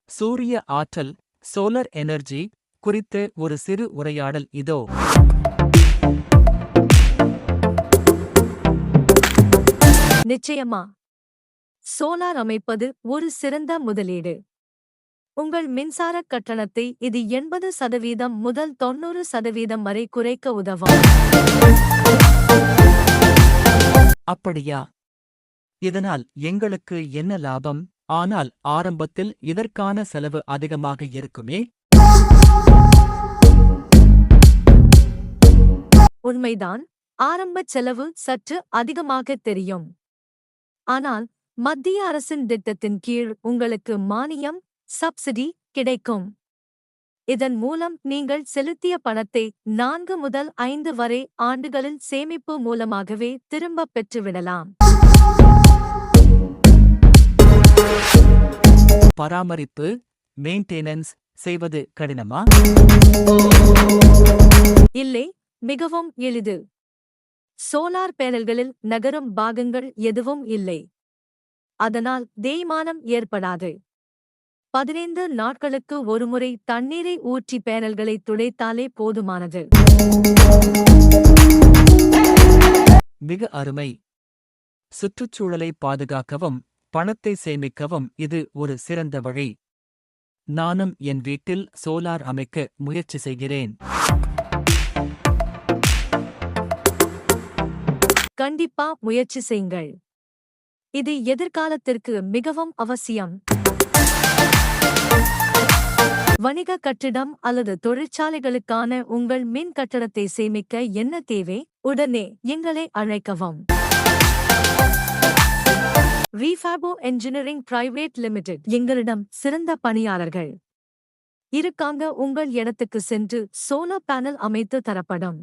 சூரிய ஆற்றல், solar energy குறித்த ஒரு சிறு உரையாடல் இதோ. நிச்சயமா. சோலார் அமைப்பது ஒரு சிறந்த முதலீடு. உங்கள் மின்சார கட்டணத்தை இது 80% முதல் 90% வரை குறைக்க உதவும். அப்படியா? இதனால் எங்களுக்கு என்ன லாபம்? ஆனால் ஆரம்பத்தில் இதற்கான செலவு அதிகமாக இருக்குமே. உண்மைதான், ஆரம்பச் செலவு சற்று அதிகமாகத் தெரியும். ஆனால் மத்திய அரசின் திட்டத்தின் கீழ் உங்களுக்கு மானியம், சப்சிடி கிடைக்கும். இதன் மூலம் நீங்கள் செலுத்திய பணத்தை 4 முதல் 5 வரை ஆண்டுகளில் சேமிப்பு மூலமாகவே திரும்பப் பெற்றுவிடலாம். பராமரிப்பு, மெயின்டெனன்ஸ் செய்வது கடினமா? இல்லை, மிகவும் எளிது. சோலார் பேனல்களில் நகரும் பாகங்கள் எதுவும் இல்லை. அதனால் தேய்மானம் ஏற்படாது. 15 நாட்களுக்கு ஒருமுறை தண்ணீரை ஊற்றி பேனல்களை துடைத்தாலே போதுமானது. மிக அருமை. சுற்றுச்சூழலை பாதுகாக்கவும் பணத்தை சேமிக்கவும் இது ஒரு சிறந்த வழி. நானும் என் வீட்டில் சோலார் அமைக்க முயற்சி செய்கிறேன். கண்டிப்பா முயற்சி செய்யுங்கள். இது எதிர்காலத்திற்கு மிகவும் அவசியம். வணிக கட்டிடம் அல்லது தொழிற்சாலைகளுக்கான உங்கள் மின் கட்டணத்தை சேமிக்க என்ன தேவை? உடனே எங்களை அழைக்கவும். ரீஃபாபோ என்ஜினியரிங் பிரைவேட் லிமிடெட். எங்களிடம் சிறந்த பணியாளர்கள் இருக்காங்க. உங்கள் இடத்துக்கு சென்று சோலார் பேனல் அமைத்து தரப்படும்.